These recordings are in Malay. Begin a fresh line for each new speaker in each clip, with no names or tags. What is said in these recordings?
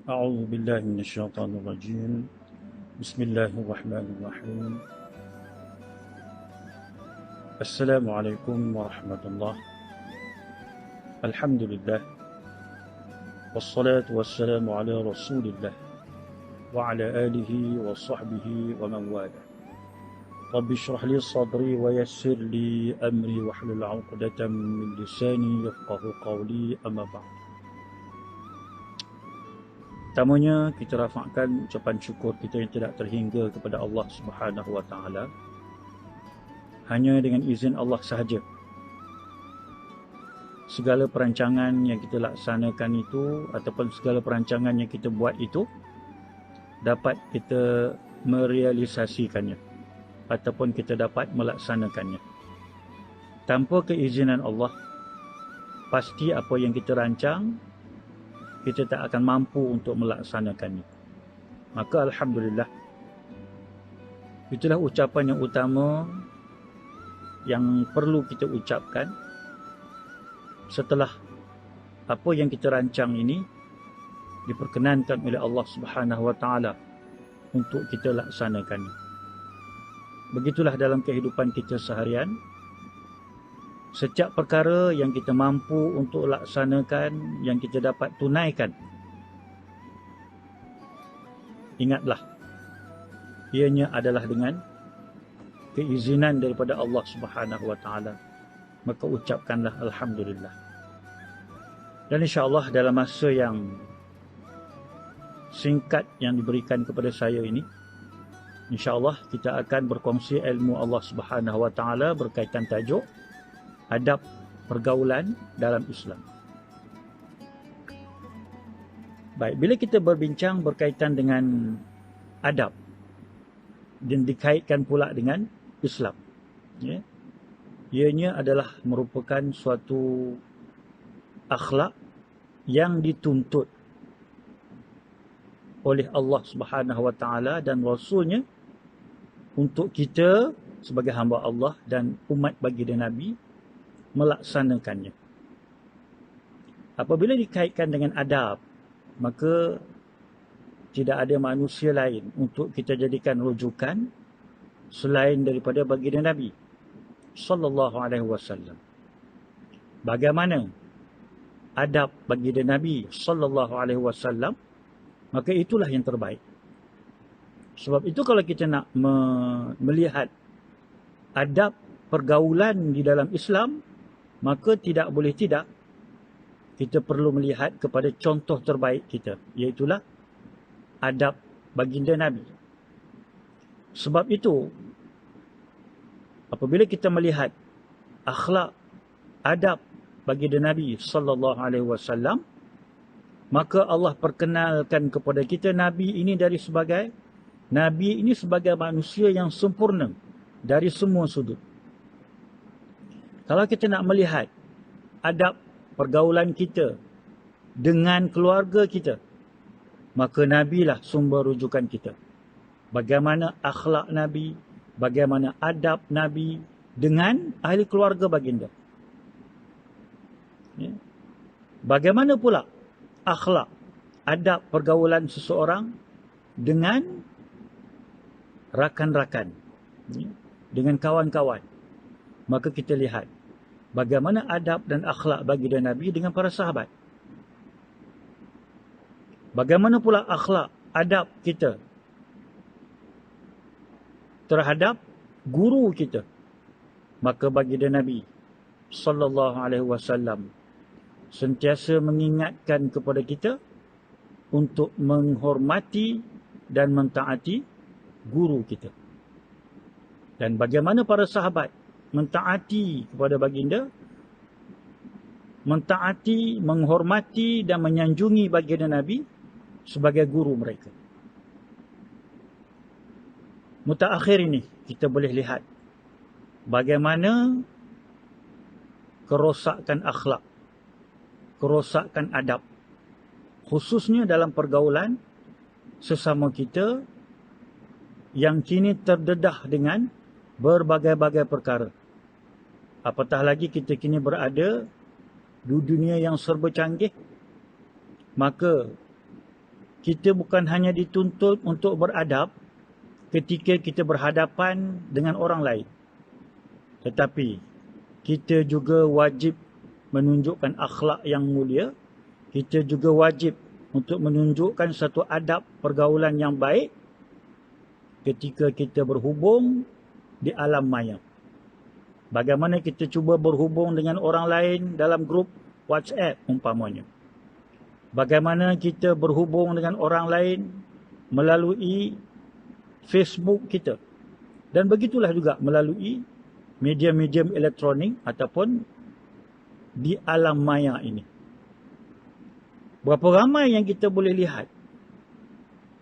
أعوذ بالله من الشيطان الرجيم. بسم الله الرحمن الرحيم. السلام عليكم ورحمة الله. الحمد لله والصلاة والسلام على رسول الله وعلى آله وصحبه ومن والاه. رب اشرح لي صدري ويسر لي أمري واحلل عقدة من لساني يفقه قولي. أما بعد. Pertamanya kita rafakkan ucapan syukur kita yang tidak terhingga kepada Allah Subhanahu wa taala. Hanya dengan izin Allah sahaja segala perancangan yang kita laksanakan itu ataupun segala perancangan yang kita buat itu dapat kita merealisasikannya ataupun kita dapat melaksanakannya. Tanpa keizinan Allah, pasti apa yang kita rancang kita tak akan mampu untuk melaksanakannya. Maka alhamdulillah, itulah ucapan yang utama yang perlu kita ucapkan setelah apa yang kita rancang ini diperkenankan oleh Allah Subhanahu wa taala untuk kita laksanakannya. Begitulah dalam kehidupan kita seharian. Setiap perkara yang kita mampu untuk laksanakan, yang kita dapat tunaikan, ingatlah, ianya adalah dengan keizinan daripada Allah Subhanahu wa taala. Maka ucapkanlah alhamdulillah. Dan insya-Allah dalam masa yang singkat yang diberikan kepada saya ini, insya-Allah kita akan berkongsi ilmu Allah Subhanahu wa taala berkaitan tajuk adab pergaulan dalam Islam. Baik, bila kita berbincang berkaitan dengan adab dan dikaitkan pula dengan Islam, ya, ianya adalah merupakan suatu akhlak yang dituntut oleh Allah Subhanahu wa taala dan Rasulnya untuk kita sebagai hamba Allah dan umat baginda Nabi melaksanakannya. Apabila dikaitkan dengan adab, maka tidak ada manusia lain untuk kita jadikan rujukan selain daripada baginda Nabi sallallahu alaihi wasallam. Bagaimana adab baginda Nabi sallallahu alaihi wasallam, maka itulah yang terbaik. Sebab itu kalau kita nak melihat adab pergaulan di dalam Islam, maka tidak boleh tidak kita perlu melihat kepada contoh terbaik kita, iaitulah adab baginda Nabi. Sebab itu, apabila kita melihat akhlak adab baginda Nabi sallallahu alaihi wasallam, maka Allah perkenalkan kepada kita Nabi ini sebagai manusia yang sempurna dari semua sudut. Kalau kita nak melihat adab pergaulan kita dengan keluarga kita, maka Nabi lah sumber rujukan kita. Bagaimana akhlak Nabi, bagaimana adab Nabi dengan ahli keluarga baginda. Ya. Bagaimana pula akhlak, adab pergaulan seseorang dengan rakan-rakan, ya, dengan kawan-kawan. Maka kita lihat bagaimana adab dan akhlak baginda Nabi dengan para sahabat. Bagaimana pula akhlak, adab kita terhadap guru kita. Maka baginda Nabi sallallahu alaihi wasallam sentiasa mengingatkan kepada kita untuk menghormati dan mentaati guru kita. Dan bagaimana para sahabat mentaati kepada baginda, mentaati, menghormati dan menyanjungi baginda Nabi sebagai guru mereka. Mutaakhir ini kita boleh lihat bagaimana kerosakan akhlak, kerosakan adab, khususnya dalam pergaulan sesama kita yang kini terdedah dengan berbagai-bagai perkara. Apatah lagi kita kini berada di dunia yang serba canggih, maka kita bukan hanya dituntut untuk beradab ketika kita berhadapan dengan orang lain, tetapi kita juga wajib menunjukkan akhlak yang mulia. Kita juga wajib untuk menunjukkan satu adab pergaulan yang baik ketika kita berhubung di alam maya. Bagaimana kita cuba berhubung dengan orang lain dalam grup WhatsApp umpamanya. Bagaimana kita berhubung dengan orang lain melalui Facebook kita. Dan begitulah juga melalui media-media elektronik ataupun di alam maya ini. Berapa ramai yang kita boleh lihat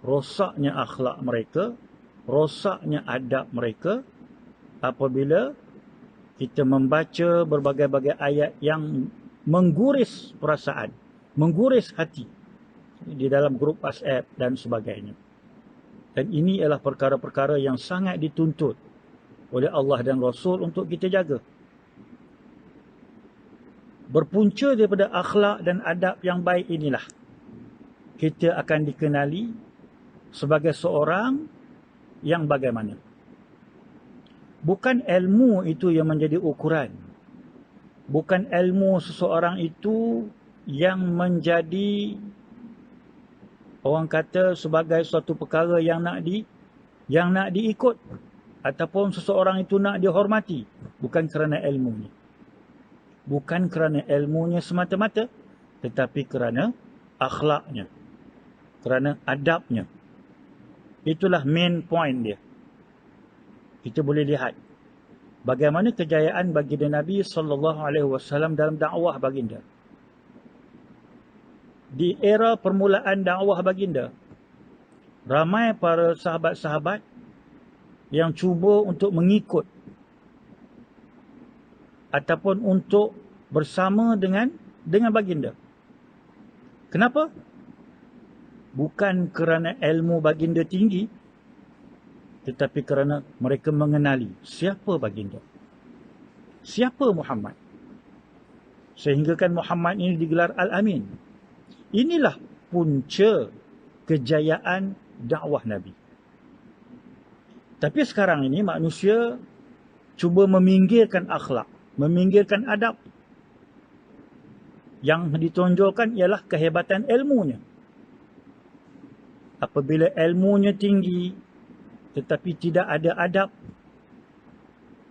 rosaknya akhlak mereka, rosaknya adab mereka apabila kita membaca berbagai-bagai ayat yang mengguris perasaan, mengguris hati di dalam grup WhatsApp dan sebagainya. Dan ini adalah perkara-perkara yang sangat dituntut oleh Allah dan Rasul untuk kita jaga. Berpunca daripada akhlak dan adab yang baik inilah kita akan dikenali sebagai seorang yang bagaimana. Bukan ilmu itu yang menjadi ukuran. Bukan ilmu seseorang itu yang menjadi, orang kata, sebagai suatu perkara yang nak diikut, ataupun seseorang itu nak dihormati. Bukan kerana ilmunya. Bukan kerana ilmunya semata-mata, tetapi kerana akhlaknya, kerana adabnya. Itulah main point dia. Kita boleh lihat bagaimana kejayaan baginda Nabi SAW dalam dakwah baginda. Di era permulaan dakwah baginda, ramai para sahabat-sahabat yang cuba untuk mengikut ataupun untuk bersama dengan baginda. Kenapa? Bukan kerana ilmu baginda tinggi, tetapi kerana mereka mengenali siapa baginda, siapa Muhammad. Sehinggakan Muhammad ini digelar Al-Amin. Inilah punca kejayaan dakwah Nabi. Tapi sekarang ini manusia cuba meminggirkan akhlak, meminggirkan adab. Yang ditonjolkan ialah kehebatan ilmunya. Apabila ilmunya tinggi tetapi tidak ada adab,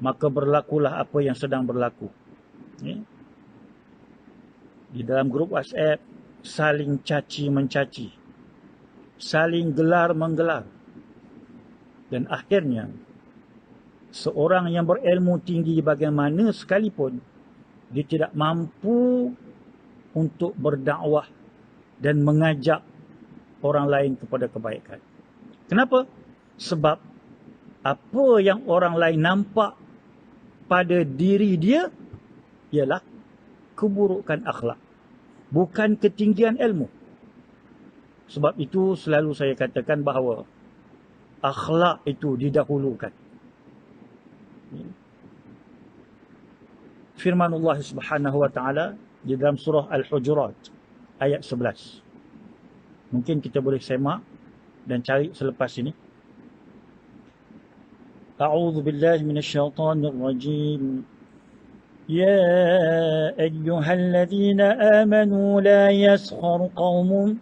maka berlakulah apa yang sedang berlaku. Di dalam grup WhatsApp, saling caci mencaci, saling gelar menggelar. Dan akhirnya seorang yang berilmu tinggi bagaimana sekalipun, dia tidak mampu untuk berdakwah dan mengajak orang lain kepada kebaikan. Kenapa? Sebab apa yang orang lain nampak pada diri dia ialah keburukan akhlak, bukan ketinggian ilmu. Sebab itu selalu saya katakan bahawa akhlak itu didahulukan. Firman Allah Subhanahu wa taala di dalam surah Al-Hujurat ayat 11. Mungkin kita boleh semak dan cari selepas ini. A'udzu billahi minasyaitonir rajim. Ya ayyuhalladzina amanu la yaskhar qaumun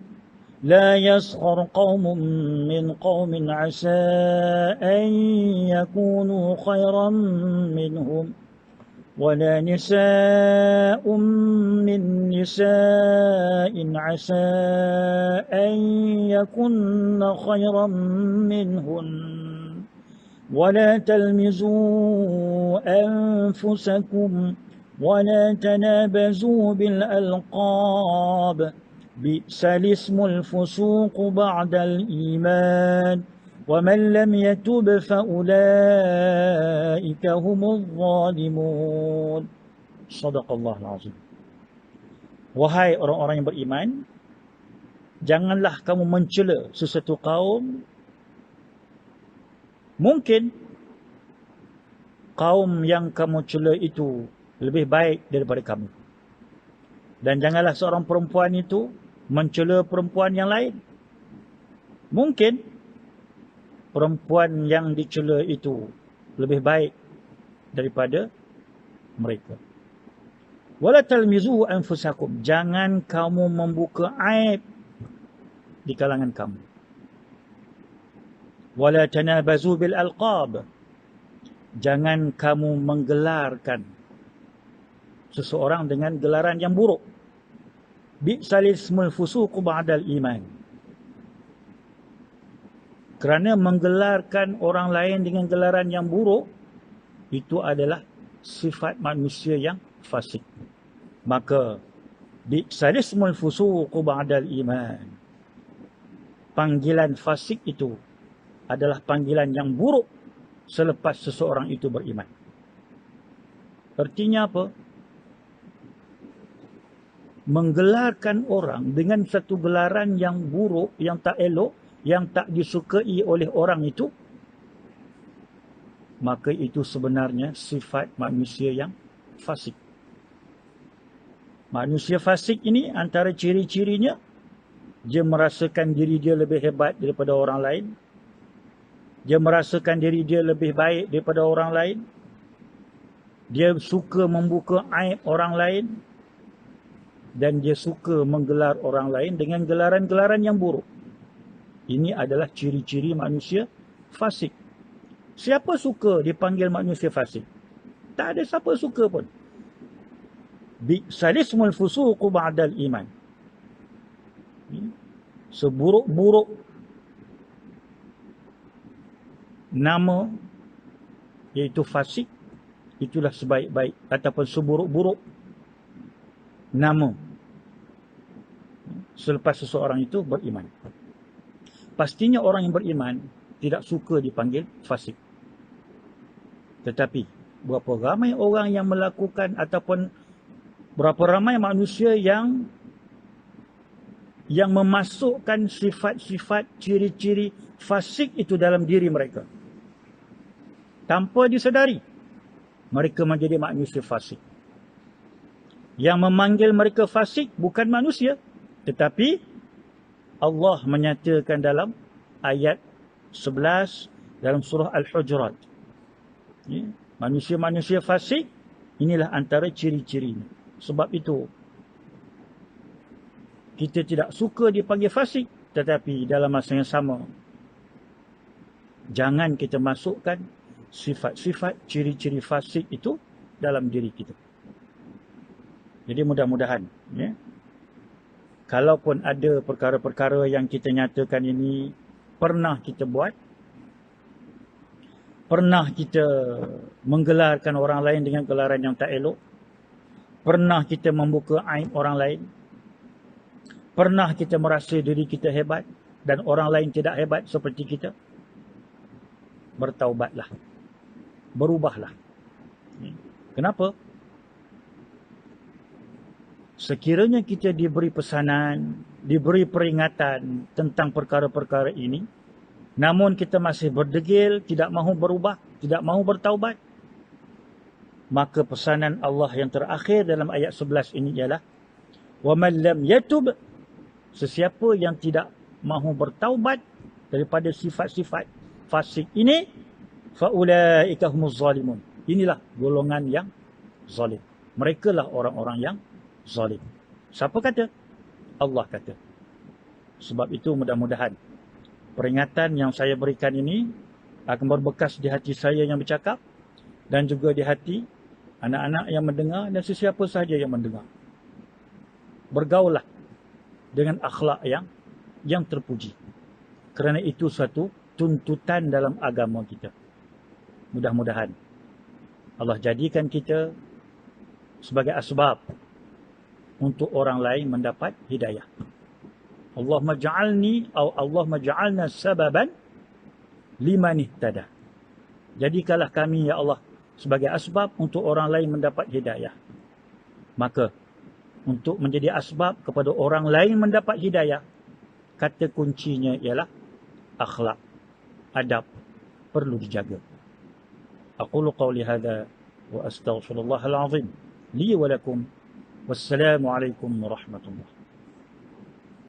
min qaumin 'asa an yakunu khairan minhum ولا نساء من نساء عسى أن يكن خيرا منهن ولا تلمزوا أنفسكم ولا تنابزوا بالألقاب بئس الاسم الفسوق بعد الإيمان وَمَنْ لَمْ يَتُبْ فَأُولَٰئِكَ هُمُ الظَّالِمُونَ. Shadaqallahul azim. Wahai orang-orang yang beriman, janganlah kamu mencela sesuatu kaum. Mungkin kaum yang kamu cela itu lebih baik daripada kamu. Dan janganlah seorang perempuan itu mencela perempuan yang lain. Mungkin perempuan yang dicela itu lebih baik daripada mereka. Wala talmizu anfusakum, jangan kamu membuka aib di kalangan kamu. Wala tanabazu bil alqab, jangan kamu menggelarkan seseorang dengan gelaran yang buruk. Bi'sal ismul fusuq ba'dal iman, kerana menggelarkan orang lain dengan gelaran yang buruk itu adalah sifat manusia yang fasik. Maka bi'sal ismul fusuq ba'dal iman, panggilan fasik itu adalah panggilan yang buruk selepas seseorang itu beriman. Artinya apa? Menggelarkan orang dengan satu gelaran yang buruk, yang tak elok, yang tak disukai oleh orang itu, maka itu sebenarnya sifat manusia yang fasik. Manusia fasik ini antara ciri-cirinya, dia merasakan diri dia lebih hebat daripada orang lain. Dia merasakan diri dia lebih baik daripada orang lain. Dia suka membuka aib orang lain. Dan dia suka menggelar orang lain dengan gelaran-gelaran yang buruk. Ini adalah ciri-ciri manusia fasik. Siapa suka dipanggil manusia fasik? Tak ada siapa suka pun. Bi'sal ismul fusuq ba'dal iman. Seburuk-buruk nama, iaitu fasik, itulah sebaik-baik ataupun seburuk-buruk nama selepas seseorang itu beriman. Pastinya orang yang beriman tidak suka dipanggil fasik. Tetapi berapa ramai orang yang melakukan ataupun berapa ramai manusia yang memasukkan sifat-sifat, ciri-ciri fasik itu dalam diri mereka. Tanpa disedari, mereka menjadi manusia fasik. Yang memanggil mereka fasik bukan manusia, tetapi Allah menyatakan dalam ayat 11 dalam surah Al-Hujurat. Manusia-manusia fasik, inilah antara ciri-cirinya. Sebab itu, kita tidak suka dipanggil fasik, tetapi dalam masa yang sama, jangan kita masukkan sifat-sifat, ciri-ciri fasik itu dalam diri kita. Jadi mudah-mudahan, kalaupun ada perkara-perkara yang kita nyatakan ini pernah kita buat, pernah kita menggelarkan orang lain dengan gelaran yang tak elok, pernah kita membuka aib orang lain, pernah kita merasa diri kita hebat dan orang lain tidak hebat seperti kita, bertaubatlah, berubahlah. Kenapa? Sekiranya kita diberi pesanan, diberi peringatan tentang perkara-perkara ini, namun kita masih berdegil, tidak mahu berubah, tidak mahu bertaubat, maka pesanan Allah yang terakhir dalam ayat 11 ini ialah وَمَنْ لَمْ يَتُبْ, sesiapa yang tidak mahu bertaubat daripada sifat-sifat fasik ini, فَأُولَٰئِكَ هُمُ الظَّالِمُونَ, inilah golongan yang zalim. Mereka lah orang-orang yang zalim. Siapa kata? Allah kata. Sebab itu mudah-mudahan peringatan yang saya berikan ini akan berbekas di hati saya yang bercakap dan juga di hati anak-anak yang mendengar dan sesiapa sahaja yang mendengar. Bergaullah dengan akhlak yang terpuji. Kerana itu satu tuntutan dalam agama kita. Mudah-mudahan Allah jadikan kita sebagai asbab untuk orang lain mendapat hidayah. Allahumma ja'alni atau Allahumma ja'alna sababan liman ihtada. Jadikanlah kami ya Allah sebagai asbab untuk orang lain mendapat hidayah. Maka untuk menjadi asbab kepada orang lain mendapat hidayah, kata kuncinya ialah akhlak, adab perlu dijaga. Aqulu qawli hadha wa astaghfirullahal azim li wa lakum. Wassalamualaikum warahmatullahi wabarakatuh.